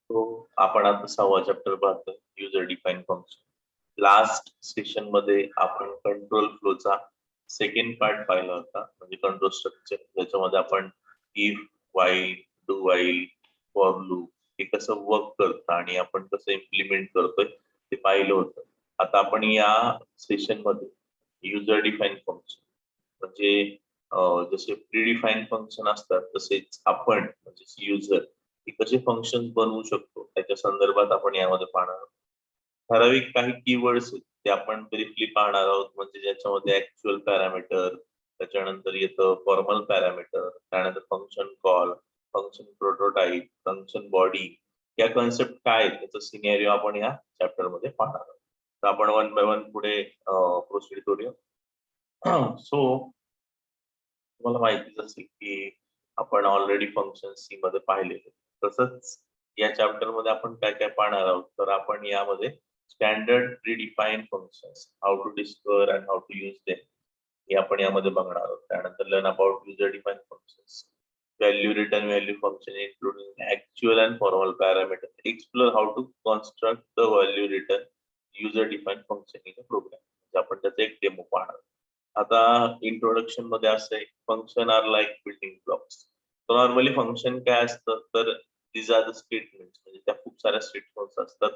तो आपण आता 6वा चॅप्टर पाहतो, user define function. Last session मध्ये आपण कंट्रोल फ्लोचा सेकंड पार्ट पाहिला होता, म्हणजे कंट्रोल स्ट्रक्चर, ज्याच्यामध्ये आपण if, while, do while, for loop हे कसं वर्क करतं आणि आपण कसं इम्प्लिमेंट करतोय ते पाहिलं होतं. आता आपण या सेशन मध्ये युजर डिफाईन फंक्शन म्हणजे जसे प्रीडिफाईन फंक्शन असतात तसेच आपण म्हणजे युजर हे कसे फंक्शन बनवू शकतो त्याच्या संदर्भात आपण यामध्ये पाहणार आहोत. ठराविक काही कीवर्ड्स ते आपण ब्रीफली पाहणार आहोत, म्हणजे ज्याच्यामध्ये ऍक्च्युअल पॅरामीटर, त्याच्यानंतर येतं फॉर्मल पॅरामीटर, त्यानंतर function call, function prototype, function body. या कन्सेप्ट काय आहेत त्याचा सिनेरिओ आपण या चॅप्टर मध्ये पाहणार आहोत. तर आपण वन बाय वन पुढे प्रोसीड करूया. सो तुम्हाला माहितीच असेल की आपण ऑलरेडी फंक्शन सी मध्ये पाहिलेले. तसंच या चॅप्टर मध्ये आपण काय काय पाहणार आहोत, तर आपण यामध्ये standard predefined functions, how to discover and how to use them हे आपण यामध्ये बघणार आहोत. त्यानंतर learn about user define functions, value return value function including actual and formal parameter, explore how to construct the value return user define function in a program, म्हणजे आपण त्याचा एक डेमो पाहणार आहोत. आता इंट्रोडक्शन मध्ये असं आहे, function are like building blocks. तर नॉर्मली फंक्शन काय असतं, तर दीज आर द स्टेटमेंट्स, म्हणजे त्या खूप साऱ्या स्टेटमेंट्स असतात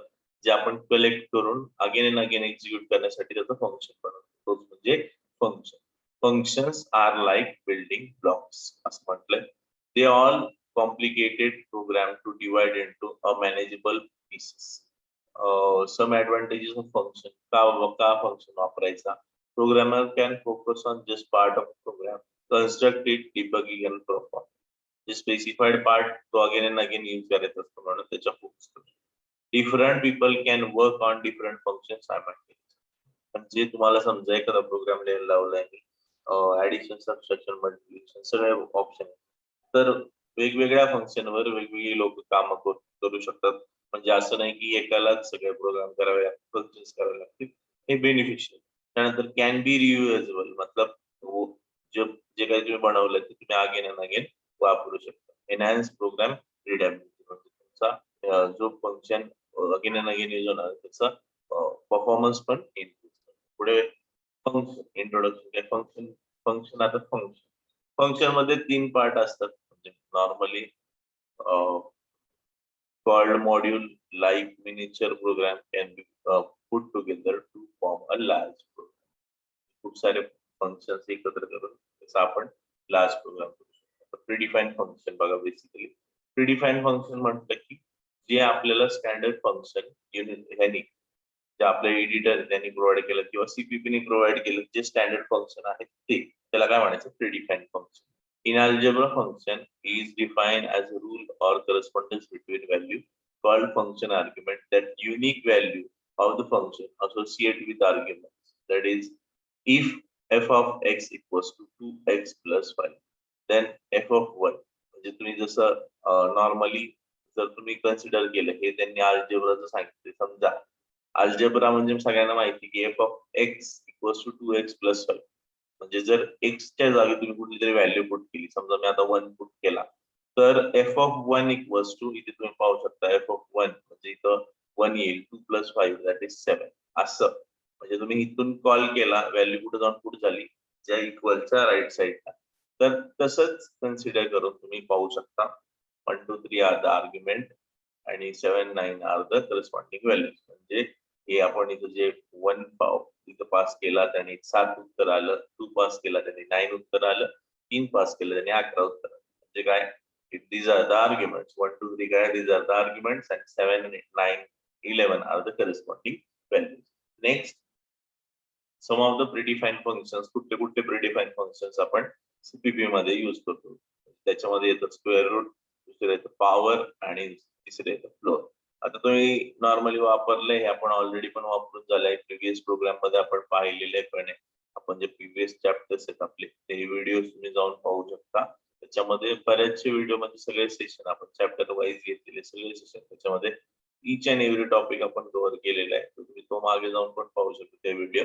जे आपण कलेक्ट करून अगेन अँड अगेन एक्झिक्यूट करण्यासाठी त्याचं फंक्शन बनवतो, तोच म्हणजे function. Functions are like building blocks असं म्हटलंय. They all complicated program to divide into a manageable pieces. Some advantages of function. का फंक्शन वापरायचा? Programmer can focus on just part of the program, construct it, debugging and perform. The specified part तो again and again use करायचा असतो म्हणून त्याच्या focus करतो. Different people can work on different functions simultaneously. म्हणजे तुम्हाला समजा एखादा प्रोग्राम लिहायला लावलाय मी, ऍडिशन, सबट्रॅक्शन, मल्टिप्लिकेशन सगळे ऑप्शन, तर वेगवेगळ्या फंक्शनवर वेगवेगळी लोक काम करू शकतात. म्हणजे असं नाही की एकालाच सगळे प्रोग्राम करावे लागतील, फंक्शन्स करावे लागतील. हे बेनिफिशियल. त्यानंतर कॅन बी रियुजेबल, मतलब जे काही तुम्ही बनवलं ते तुम्ही अगेन अँड अगेन वापरू शकता. एनहान्स प्रोग्राम रिडॅबिलिटी, म्हणजे तुमचा जो function again and again use होणार त्याचा परफॉर्मन्स पण इन्क्रीज. पुढे फंक्शन इंट्रोडक्शन. काय फंक्शन? फंक्शन आता फंक्शन मध्ये 3 पार्ट असतात, म्हणजे normally called module like miniature program can be put together to form a large program. खूप सारे फंक्शन्स एकत्र करून त्याचा आपण लार्ज प्रोग्राम करू शकतो. प्रीडिफाईन फंक्शन बघा, बेसिकली प्रीडिफाईन फंक्शन म्हटलं की जे आपल्याला स्टँडर्ड फंक्शन ह्यानी, जे आपल्या एडिटर त्यांनी प्रोव्हाइड केलं किंवा सीपीपीने प्रोव्हाइड केलं, जे स्टँडर्ड फंक्शन आहे ते त्याला काय म्हणायचं? प्रीडिफाईन function. In algebra, function is defined as a rule or correspondence between value called function argument, that unique value of the function associated with arguments. That is, if f of x equals to 2x plus 5, then f of 1, म्हणजे तुम्ही जसं normally जर तुम्ही consider केलं, हे त्यांनी अल्जेब्राचं सांगितलं. समजा अल्जेब्रा म्हणजे सगळ्यांना माहिती की f of x equals to 2x plus 5, म्हणजे जर एक्सच्या जागी तुम्ही कुठली तरी व्हॅल्यू पुट केली, समजा मी आता 1 पुट केला, तर एफ ऑफ 1 इक्वल्स टू, इथे तुम्ही पाहू शकता एफ ऑफ 1 म्हणजे इथं 1 येईल, 2 प्लस 5 दॅट इज 7 असं. म्हणजे तुम्ही इथून कॉल केला, व्हॅल्यू कुठे जाऊन पुट झाली, ज्या इक्वलच्या राईट साईडला. तर तसंच कन्सिडर करून तुम्ही पाहू शकता 1 2 3 आर द आर्ग्युमेंट आणि 7 9 आर द करस्पॉन्डिंग व्हॅल्यूज. म्हणजे हे आपण इथं जे 1 इथं पास केला त्याने 7 उत्तर आलं, 2 पास केला त्याने 9 उत्तर आलं, 3 पास केलं त्याने 11 उत्तर आलं. म्हणजे काय? These are the arguments. 1 2 3 काय? These are the arguments and 7 9 11 are the corresponding values. Next, some of the predefined functions. कुठले कुठले predefined functions आपण सीपीपी मध्ये यूज करतो? त्याच्यामध्ये येतं स्क्वेअर रूट, दुसरं येतं पॉवर आणि तिसरं येतं फ्लोर. आता तुम्ही नॉर्मली वापरले, हे आपण ऑलरेडी पण वापरून झालंय, प्रिव्हियस प्रोग्राम मध्ये आपण पाहिलेले पण आहे. आपण जे प्रिव्हियस चॅप्टर्स आहेत आपले ते व्हिडिओ तुम्ही जाऊन पाहू शकता. त्याच्यामध्ये बरेचसे व्हिडिओ मध्ये सगळे सेशन आपण चॅप्टर वाईज घेतलेले सगळे सेशन, त्याच्यामध्ये इच अँड एव्हरी टॉपिक आपण कव्हर केलेला आहे. तुम्ही तो मागे जाऊन पण पाहू शकता ते व्हिडिओ.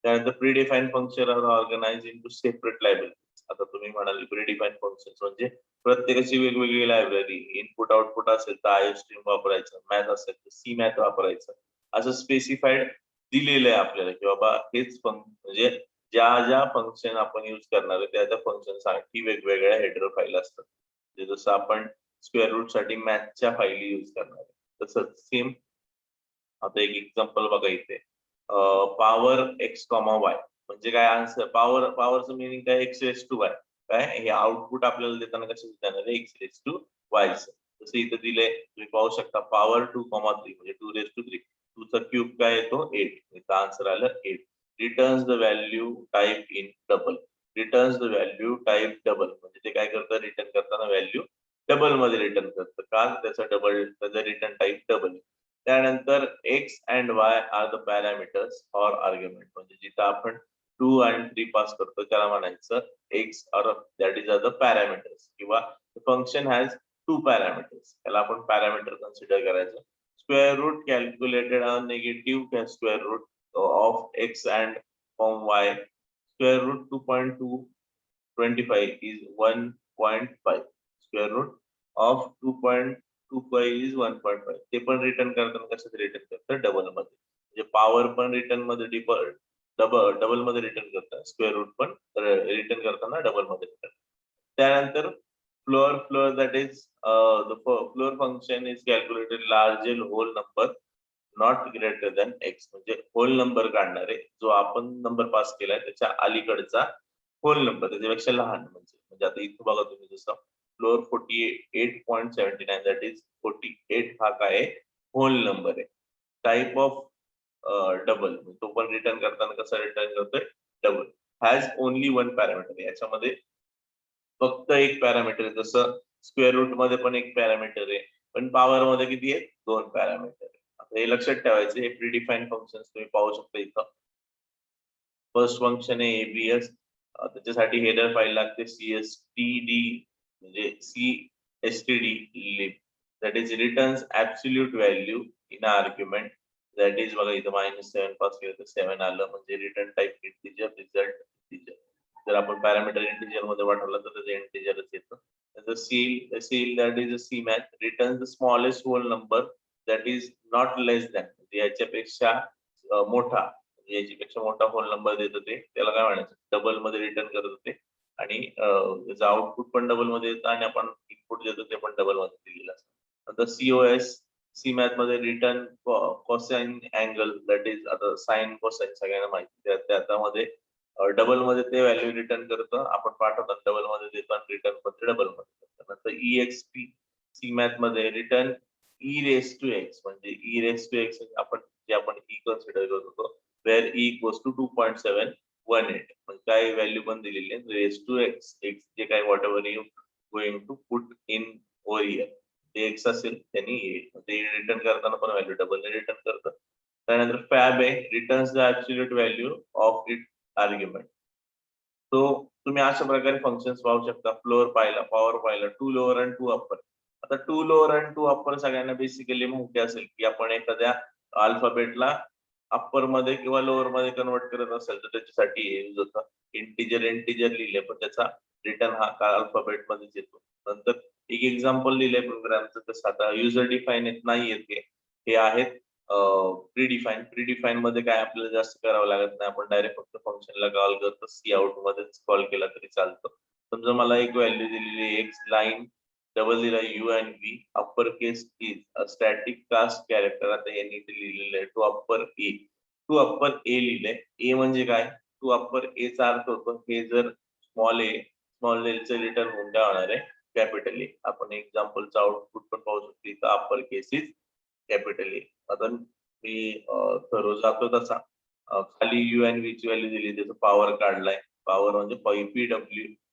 त्यानंतर predefine function are organize into separate libraries. आता तुम्ही म्हणाल प्रीडिफाईन फंक्शन्स म्हणजे प्रत्येकाची वेगवेगळी लायब्ररी, इनपुट आउटपुट असेल तर आय स्ट्रीम वापरायचं, मॅथ असेल तर सी मॅथ वापरायचं, असं स्पेसिफाईड दिलेलं आहे आपल्याला की बाबा हेच म्हणजे ज्या ज्या फंक्शन आपण युज करणार आहे त्या त्या फंक्शन साठी वेगवेगळ्या हेडर फाईल असतात. म्हणजे जसं आपण स्क्वेअर रूट साठी मॅथच्या फाईली युज करणार आहे तसंच सेम. आता एक एक्झाम्पल बघा इथे, पॉवर एक्स कॉमा वाय म्हणजे काय आन्सर, पॉवरचं मिनिंग काय, एक्स रेस टू वाय. काय हे आउटपुट आपल्याला देताना कसं देणार आहे, एक्स रेस टू वाय. जसं इथं दिलंय तुम्ही पाहू शकता, पॉवर 2,3 म्हणजे 2 रेस टू 3. 2 चा क्यूब काय येतो 8. इथं आन्सर आलं 8. Returns the value type in double. Returns the value type double म्हणजे ते काय करतं, रिटर्न करताना व्हॅल्यू डबल मध्ये रिटर्न करतं. का, त्याचं रिटर्न टाईप डबल. त्यानंतर x and y are the parameters or argument म्हणजे जिथं आपण 2 आणि 3 पास करतो त्याला म्हणायचं x or that is are the parameters, किंवा फंक्शन हॅज 2 पॅरामीटर्स, त्याला आपण पॅरामीटर कन्सिडर करायचं. Square root calculated on negative square root of x and from y. Square root 2.225 is 1.5. Square root of 2.25 is 1.5. ते पण return करताना कसं return करतं, double मध्ये. म्हणजे पॉवर पण रिटर्न मध्ये डबल मध्ये रिटर्न करतात, स्क्वेअर रूट पण रिटर्न करताना डबल मध्ये रिटर्न. त्यानंतर floor that is the floor function is calculated larger whole number not greater than x म्हणजे होल नंबर काढणारे जो आपण नंबर पास केलाय त्याच्या अलीकडचा होल नंबर त्याच्यापेक्षा लहान. म्हणजे आता इथं बघा तुम्ही जसं फ्लोअर 48.79 दॅट इज 48 हा काय होल नंबर आहे. टाईप ऑफ डबल तो पण रिटर्न करताना कसा रिटर्न करतोय, double. Has only one parameter, याच्यामध्ये फक्त एक पॅरामीटर आहे. जसं स्क्वेअर रूट मध्ये पण एक पॅरामीटर आहे, पण पॉवर मध्ये किती आहे, 2 पॅरामीटर आहे. आता हे लक्षात ठेवायचं. हे प्रीडिफाईन फंक्शन तुम्ही पाहू शकता इथं. फर्स्ट फंक्शन आहे एबीएस, त्याच्यासाठी हेडर फाईल लागते सीएसटीडी म्हणजे CSTD lib that is returns absolute value in argument that is बघा इथं -7 पास केलं तर 7 आलं म्हणजे return type integer, result integer. जर आपण पॅरामीटर इंटिजर मध्ये पाठवलं तर त्याचं इंटिजरच येतं. Ceil that is a C math returns the smallest whole number that is not less than याच्यापेक्षा मोठा, याच्यापेक्षा मोठा होल नंबर देत होते त्याला काय म्हणायचं, डबल मध्ये रिटर्न करत होते. आणि त्याचं आउटपुट पण डबल मध्ये येतं आणि आपण इनपुट देतो ते पण डबल मध्ये दिलेलं असतं. आता सीओएस सी मॅथ मध्ये return cosine angle that is आता साइन कोसाइन सगळ्यांना माहिती, त्यामध्ये डबल मध्ये ते व्हॅल्यू रिटर्न करतं, आपण पाठवतो डबल मध्ये देतो आणि रिटर्न पण डबल मध्ये करतो. नंतर EXP सी मॅथ मध्ये return e raise to x म्हणजे ई रेस टू एक्स आपण ई कन्सिडर करत होतो, वेअर ई इक्वल्स टू 2.718 म्हणजे काय व्हॅल्यू पण दिलेली आहे रेस टू एक्स, एक्स जे काय whatever you going to put in over here ते एक्स असेल त्यांनी ते रिटर्न करताना पण व्हॅल्यू डबल रिटर्न करतं. त्यानंतर फॅब आहे returns the absolute value of it argument. तो तुम्ही अशा प्रकारे फंक्शन्स पाहू शकता. फ्लोअर पाहिला, पॉवर पाहिला, 2 लोअर आणि 2 अप्पर. आता 2 लोअर आणि 2 अप्पर सगळ्यांना बेसिकली माहिती असेल की आपण एखाद्या अल्फाबेटला अप्पर मध्ये किंवा लोअर मध्ये कन्वर्ट करत असेल तर त्याच्यासाठी यूज होतं. इंटिजर लिहिले पण त्याचा रिटर्न हा अल्फाबेट मध्येच येतो. नंतर एक एक्झाम्पल लिहिलंय प्रोग्रामचं, तसं आता युजर डिफाईन येत नाहीये, हे आहेत प्रीडिफाईन मध्ये काय आपल्याला जास्त करावं लागत नाही, आपण डायरेक्ट फक्त फंक्शनला कॉल करतो, सी आउट मध्येच कॉल केला तरी चालतं. समजा मला एक व्हॅल्यू दिलेली एक्स लाईन डबल दिला u and v upper case is a static cast character. आता यांनी इथे लिहिलेलं आहे टू अप्पर ए लिहिलंय. ए म्हणजे काय, टू अप्पर एचा अर्थ होतो हे जर स्मॉल एचं रिटर्न होऊन काय होणार आहे, कॅपिटल ए. आपण एक्झाम्पलचं आउटपुट पण पाहू शकतो इथं अप्पर केस इज कॅपिटल ए. आता मी रोज जातो तसा खाली यू अँड व्ही ची व्हॅल्यू दिली, त्याचं पॉवर काढलाय. पॉवर म्हणजे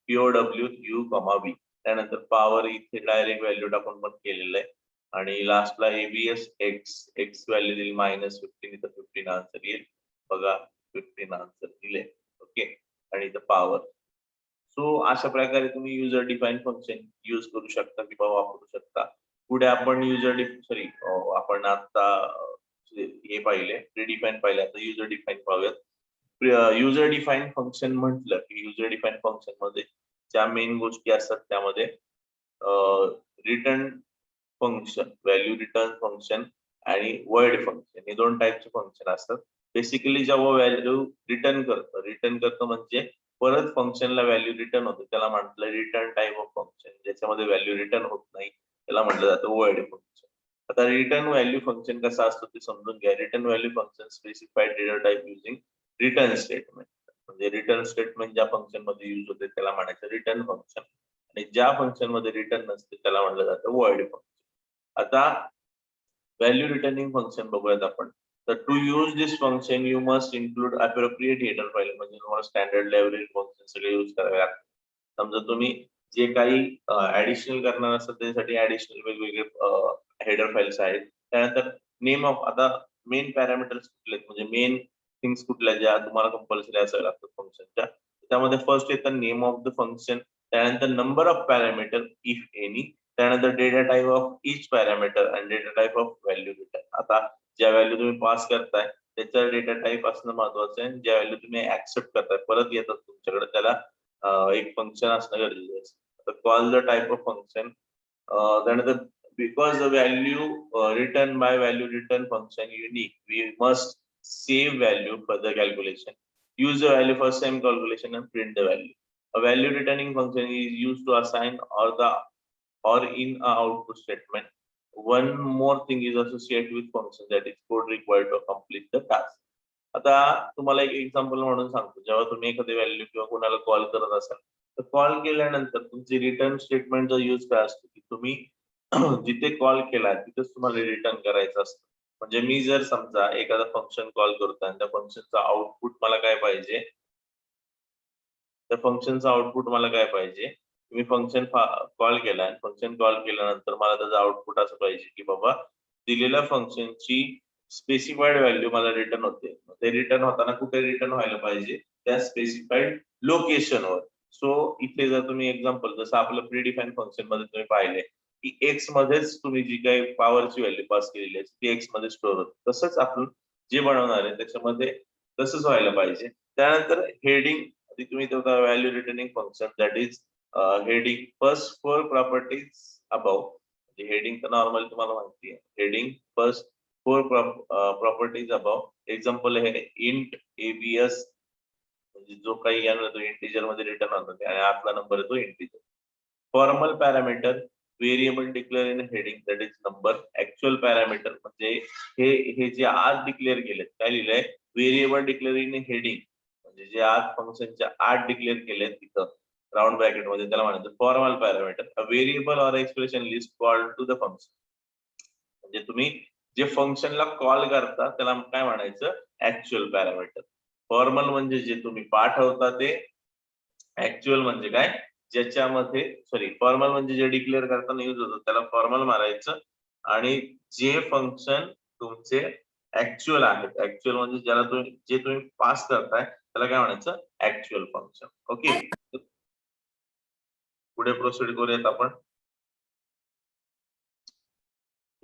पीओडब्ल्यू यू कॉमा व्ही. त्यानंतर पॉवर इथे डायरेक्ट व्हॅल्यू टाकून पण केलेलं आहे. आणि लास्टला एबीएस एक्स व्हॅल्यू दिली -15, इथं 15 आन्सर येईल बघा, 15 आन्सर दिले. ओके, आणि इथं पॉवर. सो अशा प्रकारे तुम्ही युजर डिफाईन फंक्शन युज करू शकता किंवा वापरू शकता. पुढे आपण आपण आता हे पाहिले प्रीडिफाईन पाहिले, आता युजर डिफाईन पाहूयात. युजर डिफाईन फंक्शन म्हटलं की युजर डिफाईन फंक्शन मध्ये ज्या मेन गोष्टी असतात त्यामध्ये return function, value return function आणि वर्ड फंक्शन हे दोन टाईपचे फंक्शन असतात. बेसिकली जेव्हा व्हॅल्यू रिटर्न करतं म्हणजे परत फंक्शनला व्हॅल्यू रिटर्न होते त्याला म्हटलं रिटर्न टाईप ऑफ फंक्शन. ज्याच्यामध्ये व्हॅल्यू रिटर्न होत नाही त्याला म्हटलं जातं वर्ड फंक्शन. आता रिटर्न व्हॅल्यू फंक्शन कसा असतो ते समजून घ्या. Return value function specified data type using return statement. म्हणजे रिटर्न स्टेटमेंट ज्या फंक्शन मध्ये युज होते त्याला म्हणायचं रिटर्न फंक्शन आणि ज्या फंक्शन मध्ये रिटर्न नसते त्याला म्हटलं जातं वर्ड फंक्शन. आता व्हॅल्यू रिटर्निंग फंक्शन बघूयात आपण. तर to use this function you must include appropriate header file. म्हणजे तुम्हाला स्टँडर्ड लायब्ररी फंक्शन सगळे यूज करावे लागतात. समजा तुम्ही जे काही ऍडिशनल करणार असतात त्यासाठी ऍडिशनल वेगवेगळे हेडर फाईल्स आहेत. त्यानंतर नेम ऑफ, आता मेन पॅरामीटर्स कुठले म्हणजे मेन थिंग्स कुठल्या ज्या तुम्हाला कंपल्सरी असाव्या लागतात फंक्शनच्या. त्यामध्ये फर्स्ट येतं नेम ऑफ द फंक्शन, त्यानंतर number of parameter if any, त्यानंतर data type of each parameter आणि data type of value return. आता ज्या व्हॅल्यू तुम्ही पास करताय त्याचा डेटा टाईप असणं महत्वाचं आहे. ज्या व्हॅल्यू तुम्ही ऍक्सेप्ट करताय परत येतात तुमच्याकडे त्याला एक फंक्शन असणं गरजेचं असतं. Call the type of function, त्यानंतर because the value returned by value return function unique, we must save value for the calculation, use the value for same calculation and print the value. A value returning function is used to assign or in a output statement. One more thing is associated with function, that is code required to complete the task. आता तुम्हाला एक example म्हणून सांगतो. जेव्हा तुम्ही एखादी value किंवा कोणाला कॉल करत असाल तर कॉल केल्यानंतर तुमची रिटर्न स्टेटमेंटचा यूज काय असतो की तुम्ही जिथे कॉल केला तिथेच तुम्हाला रिटर्न करायचं असतं. म्हणजे मी जर समजा एखादा फंक्शन कॉल करतो आणि त्या फंक्शनचा आउटपुट मला काय पाहिजे, त्या फंक्शनचा आउटपुट मला काय पाहिजे, मी फंक्शन कॉल केला आणि फंक्शन कॉल केल्यानंतर मला त्याचं आउटपुट असं पाहिजे की बाबा दिलेल्या फंक्शनची स्पेसिफाईड व्हॅल्यू मला रिटर्न होते. ते रिटर्न होताना कुठे रिटर्न व्हायला पाहिजे, त्या स्पेसिफाईड लोकेशनवर. सो इथे जर तुम्ही एक्झाम्पल जसं आपलं प्रीडिफाईन फंक्शन मध्ये तुम्ही पाहिले की एक्स मध्येच तुम्ही जी काही पॉवरची व्हॅल्यू पास केलेली आहे ती एक्स मध्ये स्टोअर होते. तसंच आपण जे बनवणार आहे त्याच्यामध्ये तसंच व्हायला पाहिजे. त्यानंतर हेडिंग, तुम्ही तेवढा value returning function that is heading first 4 properties above. Heading तर नॉर्मल तुम्हाला माहिती आहे. Heading first 4 properties above. Example हे इंट एबीएस, म्हणजे जो काही येणार तो इंटिजर मध्ये रिटर्न होणार आणि आपला नंबर आहे तो integer. Formal parameter variable declare in heading that is number. Actual parameter म्हणजे हे जे आज डिक्लेअर केलेत काय लिहिलंय, व्हेरिएबल डिक्लेअर इन हेडिंग म्हणजे जे आज फंक्शनच्या आत डिक्लेअर केलेत तिथं राऊंड ब्रॅकेट मध्ये त्याला म्हणायचं formal parameter. A variable or expression list call to the function. म्हणजे तुम्ही जे फंक्शनला कॉल करता त्याला काय म्हणायचं, ऍक्च्युअल पॅरामीटर. फॉर्मल म्हणजे जे तुम्ही पाठवता ते, ऍक्च्युअल म्हणजे काय ज्याच्यामध्ये, फॉर्मल म्हणजे जे डिक्लेअर करताना यूज होतं त्याला फॉर्मल मारायचं आणि जे फंक्शन तुमचे ऍक्च्युअल आहेत, ऍक्च्युअल म्हणजे ज्याला जे तुम्ही पास करताय त्याला काय म्हणायचं, ऍक्च्युअल फंक्शन. ओके, पुढे प्रोसीड करूयात आपण.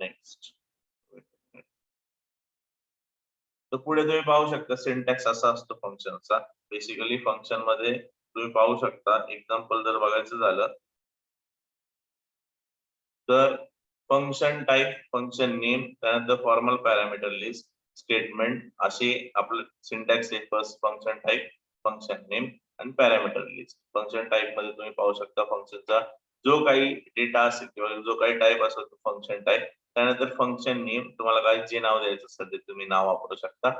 नेक्स्ट, तर पुढे तुम्ही पाहू शकता सिंटॅक्स असा असतो फंक्शनचा. बेसिकली फंक्शन मध्ये तुम्ही पाहू शकता, एक्झाम्पल जर बघायचं झालं तर फंक्शन टाईप, फंक्शन नेम, त्यानंतर फॉर्मल पॅरामीटर लिस्ट, स्टेटमेंट असे आपलं सिंटॅक्स आहे. First function type, function name आणि पॅरामीटर लिस्ट. फंक्शन टाईप मध्ये तुम्ही पाहू शकता फंक्शनचा जो काही डेटा असेल किंवा जो काही टाईप असेल तो फंक्शन टाईप. त्यानंतर फंक्शन नेम, तुम्हाला काय जे नाव द्यायचं असेल ते तुम्ही नाव वापरू शकता.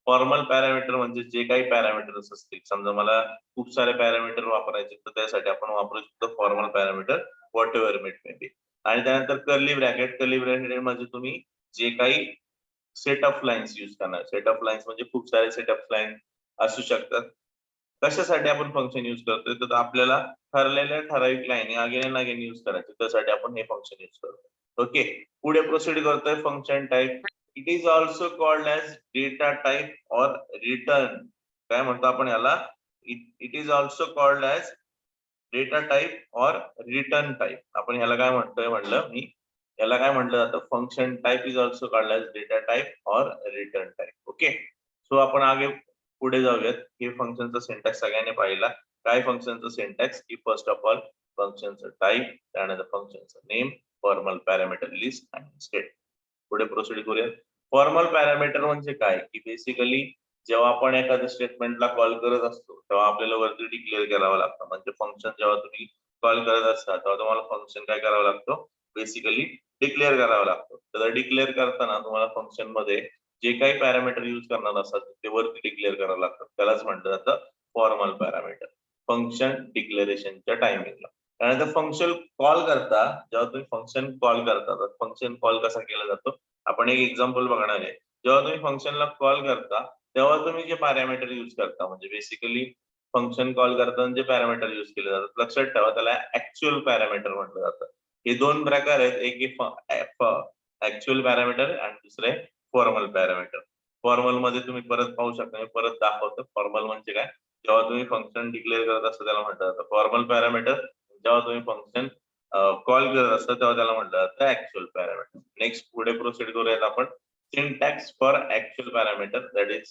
फॉर्मल पॅरामीटर म्हणजे जे काही पॅरामीटर्स असतील, समजा मला खूप सारे पॅरामीटर वापरायचे तर त्यासाठी आपण वापरू शकतो formal parameter what ever it may बी. आणि त्यानंतर कर्ली ब्रॅकेट, कर्ली ब्रॅकेट म्हणजे तुम्ही जे काही सेट ऑफ लाईन्स यूज करणार. सेट ऑफ लाईन्स म्हणजे खूप सारे सेट ऑफ लाईन असू शकतात. कशासाठी आपण फंक्शन यूज करतोय तर आपल्याला ठरलेल्या ठराविक line again and again use करायचे, त्यासाठी आपण हे फंक्शन यूज करतो. ओके, पुढे प्रोसीड करतोय. Function type, it is also called as data type और रिटर्न. काय म्हणतो आपण याला, it is also called as data type और रिटर्न टाईप. आपण ह्याला काय म्हणतोय म्हणलं मी, याला काय म्हटलं जातं, function type is also called as data type और रिटर्न टाईप. ओके, सो आपण आगे पुढे जाऊयात. हे फंक्शनचा सिंटॅक्स सगळ्यांनी पाहिला. काय फंक्शनचं सिंटॅक्स की फर्स्ट ऑफ ऑल फंक्शनचं टाईप, त्यानंतर फंक्शनचं नेम, फॉर्मल पॅरामीटर लिस्ट आणि स्टेट. पुढे प्रोसीड करूया. फॉर्मल पॅरामीटर म्हणजे काय की बेसिकली जेव्हा आपण एखाद्या स्टेटमेंटला कॉल करत असतो तेव्हा आपल्याला वरती डिक्लेअर करावं लागतं. म्हणजे फंक्शन जेव्हा तुम्ही कॉल करत असता तेव्हा तुम्हाला फंक्शन काय करावं लागतं, बेसिकली डिक्लेअर करावं लागतं. तर डिक्लेअर करताना तुम्हाला फंक्शन मध्ये जे काही पॅरामीटर युज करणार असतात ते वरती डिक्लेअर करावं लागतं. त्यालाच म्हटलं जातं फॉर्मल पॅरामीटर फंक्शन डिक्लेरेशनच्या टायमिंगला. त्यानंतर फंक्शन कॉल करता, जेव्हा तुम्ही फंक्शन कॉल करता तर फंक्शन कॉल कसा केला जातो आपण एक एक्झाम्पल बघणार आहे. जेव्हा तुम्ही फंक्शनला कॉल करता तेव्हा तुम्ही जे पॅरामीटर युज करता म्हणजे बेसिकली फंक्शन कॉल करताना जे पॅरामीटर युज केले जातात लक्षात ठेवा त्याला ऍक्च्युअल पॅरामीटर म्हटलं जातं. हे दोन प्रकार आहेत, एक ऍक्च्युअल पॅरामीटर आणि दुसरे फॉर्मल पॅरामीटर. फॉर्मल मध्ये तुम्ही परत पाहू शकता, मी परत दाखवतो फॉर्मल म्हणजे काय. जेव्हा तुम्ही फंक्शन डिक्लेअर करत असता त्याला म्हटलं जातं फॉर्मल पॅरामीटर. जेव्हा तुम्ही फंक्शन कॉल करत असता तेव्हा त्याला म्हटलं जातं ऍक्च्युअल पॅरामीटर. नेक्स्ट पुढे प्रोसीड करूयात आपण. syntax for actual parameter, that is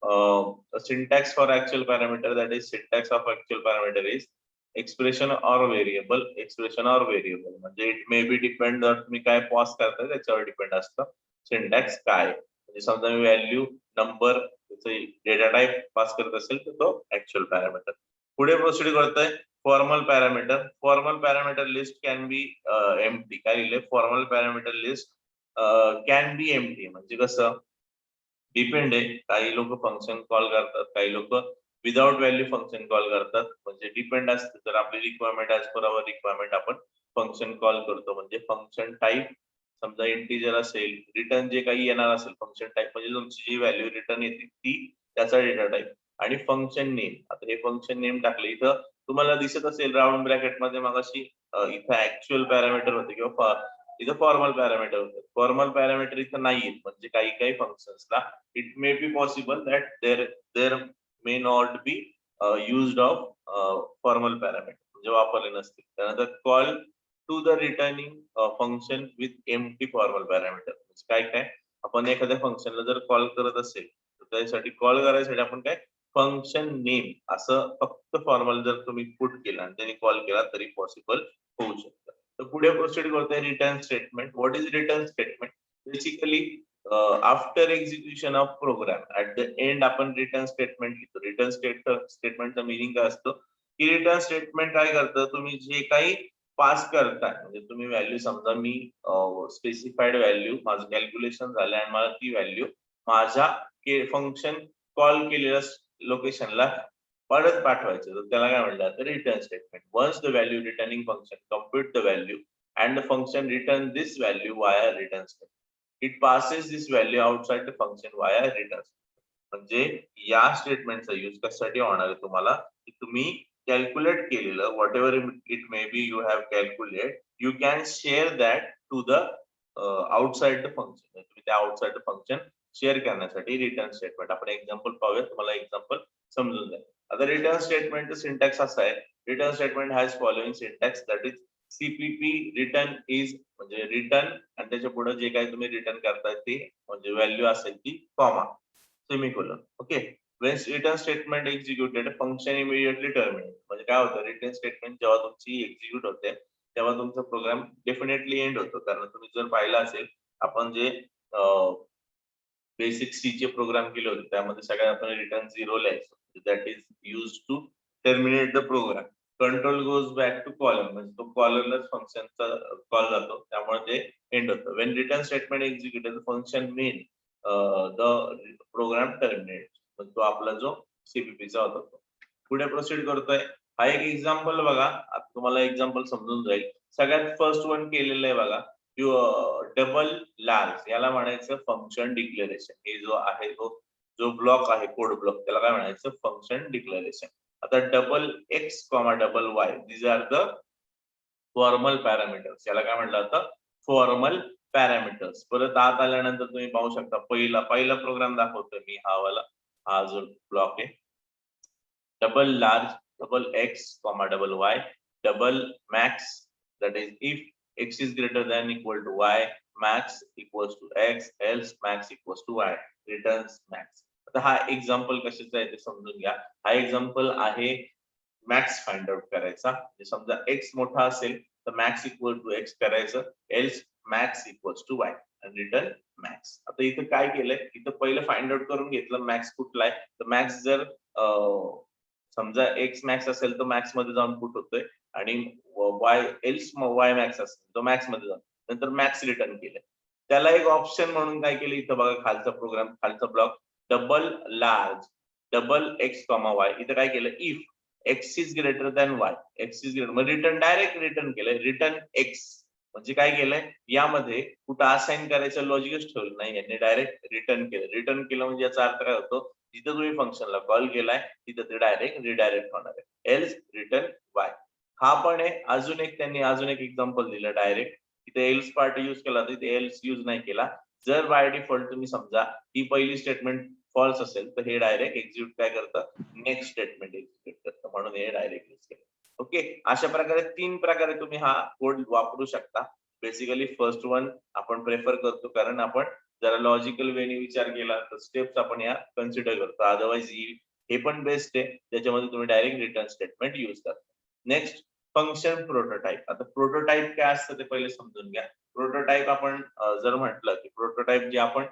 a syntax for actual parameter, that is syntax of actual parameter is expression or variable. expression or variable म्हणजे it may be depend जर तुम्ही काय pass करताय त्याच्यावर depend असतं syntax काय. म्हणजे समजा मी value number data type pass करत असेल तर तो ऍक्च्युअल पॅरामीटर. पुढे प्रोसीड करतोय formal parameter. Formal parameter list can be empty. काय लिहिले formal parameter list can be empty म्हणजे कसं डिपेंड आहे. काही लोक फंक्शन कॉल करतात, काही लोक विदाउट व्हॅल्यू फंक्शन कॉल करतात. म्हणजे डिपेंड असते. जर आपली requirement as per our requirement आपण फंक्शन कॉल करतो. म्हणजे फंक्शन टाईप समजा इंटिजर असेल, रिटर्न जे काही येणार असेल फंक्शन टाईप म्हणजे तुमची जी व्हॅल्यू रिटर्न येते ती त्याचा डेटा टाईप. आणि फंक्शन नेम, आता हे फंक्शन नेम टाकले इथं तुम्हाला दिसत असेल राऊंड ब्रॅकेट मध्ये मगाशी इथं ऍक्च्युअल पॅरामीटर होते किंवा इथं फॉर्मल पॅरामीटर होते. फॉर्मल पॅरामीटर इथं नाहीये म्हणजे काही काही फंक्शन्सला it may be possible that there may not be used of formal parameter म्हणजे वापरले नसतील. त्यानंतर call to the returning function with empty formal parameter म्हणजे काय काय आपण एखाद्या फंक्शनला जर कॉल करत असेल तर त्यासाठी कॉल करायसाठी आपण काय फंक्शन नेम असं फक्त फॉर्मल जर तुम्ही पुट केला आणि त्यांनी कॉल केला तरी पॉसिबल होऊ शकतं. तर पुढे प्रोसीड करतोय return statement. What is return statement? Basically after execution of program at the end आपण रिटर्न स्टेटमेंट लिहितो. रिटर्न स्टेटमेंटचं मिनिंग काय असतं की रिटर्न स्टेटमेंट काय करतं, तुम्ही जे काही पास करताय म्हणजे तुम्ही व्हॅल्यू समजा मी स्पेसिफाईड व्हॅल्यू माझं कॅल्क्युलेशन झालं आणि मला ती व्हॅल्यू माझ्या फंक्शन कॉल केलेल्या लोकेशनला परत पाठवायचं तर त्याला काय म्हणलं जातं return statement. Once the value returning function compute the value and the function return this value via return statement. It passes this value outside the function via return statement. म्हणजे या स्टेटमेंटचा यूज कशासाठी होणार आहे तुम्हाला की तुम्ही कॅल्क्युलेट केलेलं whatever it may be you have calculate you can share that to the outside the function. तुम्ही त्या आउटसाइड द फंक्शन शेअर करण्यासाठी रिटर्न स्टेटमेंट. आपण एक्झाम्पल पाहूया तुम्हाला एक्झाम्पल समजून जाईल. आता रिटर्न स्टेटमेंटचं सिंटॅक्स असा आहे. Return statement has following syntax that is CPP return is म्हणजे रिटर्न आणि त्याच्या पुढे जे काही तुम्ही रिटर्न करताय ते म्हणजे व्हॅल्यू असेल ती comma semicolon. Okay. Wien return statement executed function immediately terminate. म्हणजे काय होतं रिटर्न स्टेटमेंट जेव्हा तुमची एक्झिक्यूट होते तेव्हा तुमचा प्रोग्राम डेफिनेटली एंड होतो. कारण तुम्ही जर पाहिलं असेल आपण जे बेसिक सी चे प्रोग्राम केले होते त्यामध्ये सगळ्यात आपण रिटर्न 0 लिहायचो. That is use to terminate the program. Control goes back to column म्हणजे तो कॉलरलाच फंक्शनचा कॉल जातो त्यामुळे ते एंड होतं. When return statement executed function main the program terminate म्हणजे तो आपला जो सीपीपीचा होता तो. पुढे प्रोसीड करतोय. हा एक एक्झाम्पल बघा, आता तुम्हाला एक्झाम्पल समजून जाईल. सगळ्यात फर्स्ट वन केलेलं आहे बघा डबल लार्ज याला म्हणायचं फंक्शन डिक्लेरेशन. हे जो आहे तो जो ब्लॉक आहे कोड ब्लॉक त्याला काय म्हणायचं फंक्शन डिक्लेरेशन. आता double x comma double y these are the formal parameters. याला काय म्हटलं जातं फॉर्मल पॅरामीटर्स. परत आत आल्यानंतर तुम्ही पाहू शकता पहिला प्रोग्राम दाखवतोय मी हा वाला हा जो ब्लॉक आहे. Double large double x comma double y double max that is if x is greater than equal to y max equals to x else max equals to y returns max. आता हा example कशाचा आहे ते समजून घ्या. हा example आहे max find out करायचा. समजा एक्स मोठा असेल तर मॅक्स इक्वल टू एक्स करायचं, else max equals to y आणि रिटर्न मॅक्स. आता इथं काय केलंय, इथं पहिलं फाइंड आउट करून घेतलं मॅक्स कुठला आहे, तर मॅक्स जर समजा एक्स मॅक्स असेल तर मॅक्स मध्ये जाऊन पुट होतोय आणि वाय एल्स वाय मॅक्स असेल तर मॅक्स मध्ये जाऊन नंतर मॅक्स रिटर्न केलंय. त्याला एक ऑप्शन म्हणून काय केलं इथं बघा, खालचा प्रोग्राम खालचा block double large double x comma y. इथं काय केलं, if x is greater than Y, x is greater मग रिटर्न डायरेक्ट रिटर्न केलंय रिटर्न एक्स. म्हणजे काय केलंय यामध्ये कुठं असाइन करायचं लॉजिकच ठेवलं नाही, यांनी डायरेक्ट रिटर्न केलं. रिटर्न केलं म्हणजे याचा अर्थ काय होतो, जिथं तुम्ही फंक्शनला कॉल केलाय तिथं ते डायरेक्ट रिडायरेक्ट होणार आहे, एल्स रिटर्न वाय. हा पण आहे. अजून एक त्यांनी अजून एक एक्झाम्पल दिलं डायरेक्ट, तिथे एल्स पार्ट युज केला तिथे एल्स युज नाही केला. जर बाय डिफॉल्ट तुम्ही समजा ही पहिली स्टेटमेंट फॉल्स असेल तर हे डायरेक्ट एक्झिक्यूट काय करतं, नेक्स्ट स्टेटमेंट एक्झिक्यूट करतं, म्हणून हे डायरेक्ट युज केलं. ओके, अशा प्रकारे 3 प्रकारे तुम्ही हा कोड वापरू शकता. बेसिकली फर्स्ट वन आपण प्रेफर करतो कारण आपण जरा लॉजिकल वेने विचार केला तर स्टेप्स आपण या कन्सिडर करतो. अदरवाइज हे पण बेस्ट आहे, त्याच्यामध्ये तुम्ही डायरेक्ट रिटर्न स्टेटमेंट युज करता. Next function prototype. आता प्रोटोटाइप काय असतं ते पहिले समजून घ्या. प्रोटोटाइप आपण जर म्हटलं की प्रोटोटाइप जे आपण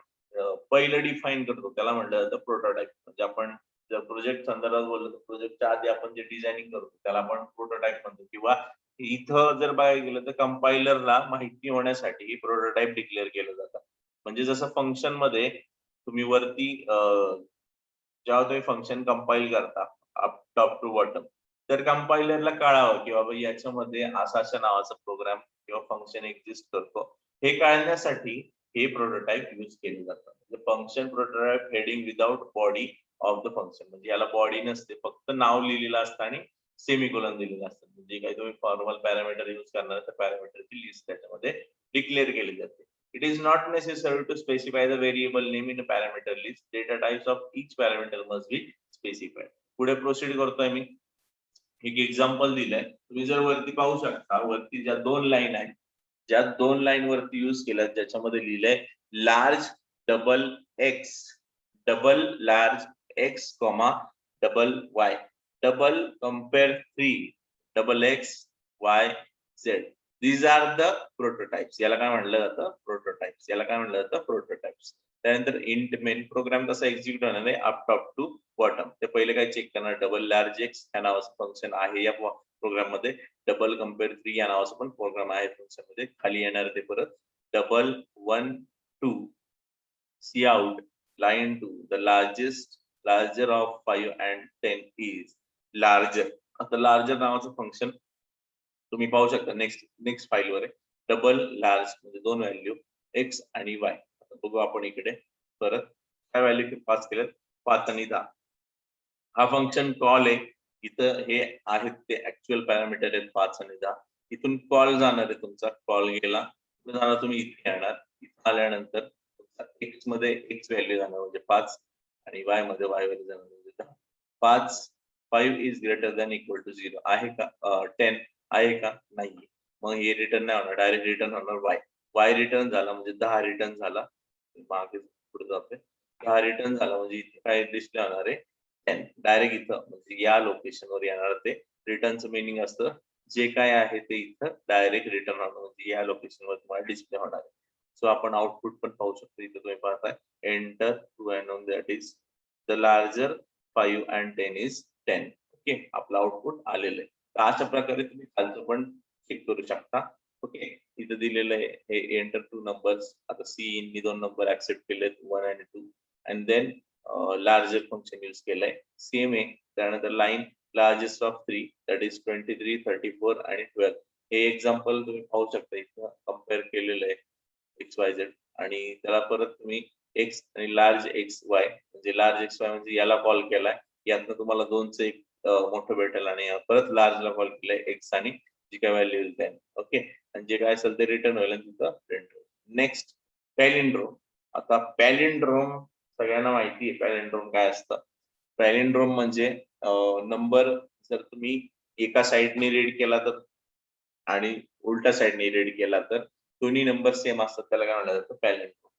पहिलं डिफाईन करतो त्याला म्हटलं जातं प्रोटोटाइप. म्हणजे आपण जर प्रोजेक्ट संदर्भात बोललो तर प्रोजेक्टच्या आधी आपण जे डिझायनिंग करतो त्याला आपण प्रोटोटाइप म्हणतो. किंवा इथं जर बघायला गेलं तर कंपायलरला माहिती होण्यासाठी ही प्रोटोटाइप डिक्लेअर केलं जातं. म्हणजे जसं फंक्शन मध्ये तुम्ही वरती जेव्हा तुम्ही फंक्शन कंपाईल करता अप टॉप टू बॉटम तर कंपायलरला कळावं की बाबा याच्यामध्ये अशा नावाचा प्रोग्राम किंवा फंक्शन एक्झिस्ट करतो, हे कळण्यासाठी हे प्रोटोटाइप युज केले जातं. Function prototype heading without body of the function. म्हणजे याला बॉडी नसते, फक्त नाव लिहिलेलं असतं आणि सेमिकोलॉन दिलेलं असतं. म्हणजे काही तुम्ही फॉर्मल पॅरामीटर युज करणार तर पॅरामीटरची लिस्ट त्याच्यामध्ये डिक्लेअर केली जाते. It is not necessary to specify the variable name in a parameter list. Data types of each parameter must be specified. पुढे प्रोसीड करतोय मी. एक एक्झाम्पल दिलंय, तुम्ही जर वरती पाहू शकता वरती ज्या 2 लाईन आहेत, ज्या 2 लाईन वरती युज केल्या ज्याच्यामध्ये लिहिलंय large double x double large x comma double y double compare 3 double x y z. These are the prototypes. याला काय म्हटलं जातं, प्रोटोटाइप्स. याला काय म्हटलं जातं, प्रोटोटाइप्स. त्यानंतर इंट मेन प्रोग्राम कसा एक्झिक्यूट होणार आहे, अप टॉप टू बॉटम. ते पहिले काय चेक करणार, डबल लार्ज एक्स या नावाचं फंक्शन आहे या प्रोग्राम मध्ये, डबल कम्पेअर 3 या नावाचं पण प्रोग्राम आहे फंक्शन मध्ये. खाली येणार ते परत double 1 2 C out line 2 the larger of 5 and 10 is larger. आता लार्जर नावाचं फंक्शन तुम्ही पाहू शकता नेक्स्ट फाईलवर आहे. डबल लार्ज म्हणजे 2 व्हॅल्यू एक्स आणि वाय. आता बघू आपण इकडे परत काय व्हॅल्यू पास केल्यात, 5 आणि 10. हा फंक्शन कॉल आहे. इथं हे आहेत ते ऍक्च्युअल पॅरामीटर आहेत 5 आणि 10. इथून कॉल जाणार आहे, तुमचा कॉल गेला जाणार, तुम्ही इथे येणार. इथे आल्यानंतर एक्स मध्ये एक्स व्हॅल्यू जाणार म्हणजे 5 आणि वाय मध्ये वाय व्हॅल्यू जाणार म्हणजे 10. 5 is greater than equal to 0 आहे का, 10 आहे का, नाही. मग हे रिटर्न नाही होणार, डायरेक्ट रिटर्न होणार वाय. वाय रिटर्न झाला म्हणजे 10 रिटर्न झाला. मागे पुढे जातोय, 10 रिटर्न झाला म्हणजे इथे काय डिस्प्ले होणार आहे 10. डायरेक्ट इथं म्हणजे या लोकेशनवर येणार ते. रिटर्नचं मिनिंग असतं जे काय आहे ते इथं डायरेक्ट रिटर्न होणार म्हणजे या लोकेशनवर तुम्हाला डिस्प्ले होणार आहे. सो आपण आउटपुट पण पाहू शकतो. इथे तुम्ही पाहताय enter two unknown that is the larger 5 and 10 is 10. Okay, आपलं आउटपुट आलेलं आहे. तर अशा प्रकारे तुम्ही खालचं पण चेक करू शकता. ओके, इथं दिलेलं आहे हे एंटर 2 नंबर्स. आता सी नी 2 नंबर ऍक्सेप्ट केलेत 1 and 2 and then larger function use केलंय. सेम आहे. त्यानंतर line largest of 3 that is 23 34 आणि 12. हे एक्झाम्पल तुम्ही पाहू शकता इथं कम्पेअर केलेलं आहे एक्स वाय झेड. आणि त्याला परत तुम्ही एक्स आणि लार्ज एक्स वाय म्हणजे लार्ज एक्स वाय म्हणजे याला कॉल केलाय, यातनं तुम्हाला 2चं एक मोठं भेटेल आणि परत लार्जला कॉल केलाय एक्स आणि जी काय व्हॅल्यू येईल 10. ओके, आणि जे काय असेल ते रिटर्न होईल आणि तिथं प्रिंट होईल. नेक्स्ट पॅलिंड्रोम. आता पॅलिंड्रोम सगळ्यांना माहिती आहे पॅलिंड्रोम काय असतं. पॅलिंड्रोम म्हणजे नंबर जर तुम्ही एका साइडने रीड केला तर आणि उलटा साइडने रीड केला तर दोन्ही नंबर सेम असतात, त्याला काय म्हटलं जातं, palindrome.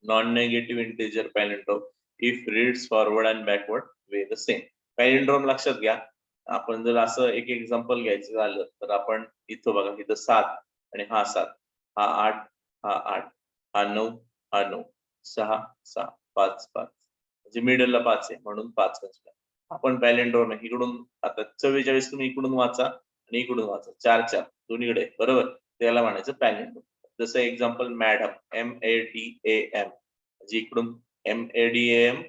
Non negative integer palindrome if reads forward and backward way the same. Palindrome लक्षात घ्या, आपण जर असं एक एक्झाम्पल घ्यायचं झालं तर आपण इथं बघा इथं 7 आणि हा 7, हा 8, हा 8, हा 9, हा 9, 6, 6, 5, 5 म्हणजे मिडलला 5 आहे म्हणून 5 वाजता. आपण पॅलिंड्रोम आहे इकडून आता 44 तुम्ही इकडून वाचा आणि इकडून वाचा 4 4 दोन्हीकडे बरोबर त्याला म्हणायचं पॅलिंड्रोम. जसं एक्झाम्पल मॅडम MADAM म्हणजे इकडून MADAM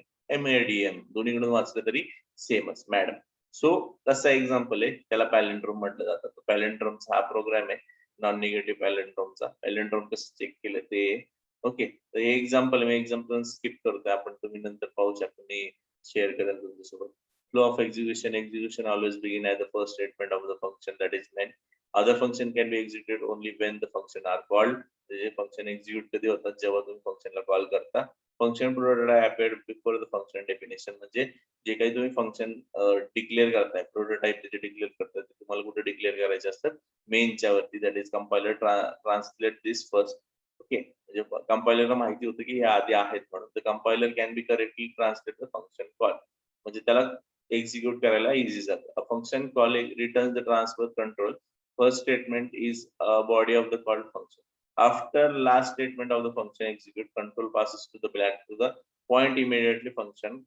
MADM दोन्हीकडून वाचलं तरी सेमच मॅडम. सो तसा एक्झाम्पल आहे त्याला पॅलिंड्रोम म्हटलं जातं. पॅलिंड्रोमचा हा प्रोग्राम आहे नॉन निगेटिव्ह पॅलिंड्रोमचा. पॅलिंड्रोम कसं चेक केलं ते ओके. तर हे एक्झाम्पल मी एक्झाम्पल स्किप करतोय आपण तुम्ही नंतर पाहू शकता मी शेअर करेल तुमच्यासोबत. Flow of execution always begin at the first statement of the function that is meant. Other function can be executed only when the function are called. म्हणजे फंक्शन एक्झिक्यूट कधी होतात जेव्हा तुम्ही फंक्शनला कॉल करता. Function prototype appeared before the function definition म्हणजे जे काही तुम्ही फंक्शन डिक्लेअर करताय प्रोटोटाइप त्याचे डिक्लेअर करताय ते तुम्हाला कुठे डिक्लेअर करायचे असतात मेनच्या वरती that is compiler translate this first okay म्हणजे कंपायलरला माहिती होतं की हे आधी आहेत म्हणून तर compiler can be correctly translate the function call म्हणजे त्याला एक्झिक्यूट करायला इझी जातं. A function call returns the transfer control first statement is body of the called function. After last statement of the function execute, control passes to the point immediately function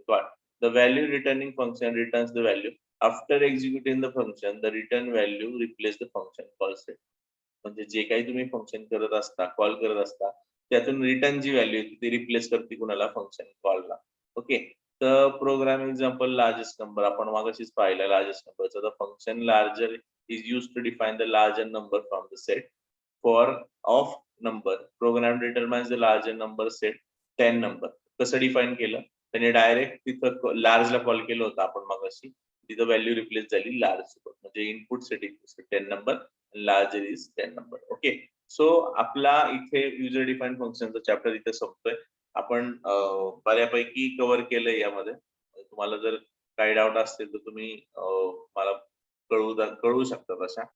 call. The value returning function returns the value. After executing the function, the return value replace the function call state. म्हणजे जे काही तुम्ही function करत असता call करत असता त्यातून return जी value येते ती रिप्लेस करते कुणाला फंक्शन कॉलला ओके. तर प्रोग्राम एक्झाम्पल लार्जेस्ट नंबर आपण मागाशीच पाहिलं लार्जेस्ट नंबरचा the function larger is use to define the larger number from the set for of number program determines the larger number set 10 number कसं define केलं त्याने direct तिथं लार्जला call केलं होतं आपण मगाशी तिथं व्हॅल्यू रिप्लेस झाली लार्ज म्हणजे input setting 10 number larger is 10 number okay. So आपला इथे युजर डिफाईन फंक्शनचा चॅप्टर इथे संपतोय. आपण बऱ्यापैकी कव्हर केलंय यामध्ये. तुम्हाला जर काही डाऊट असतील तर तुम्ही मला कळवू शकता तशा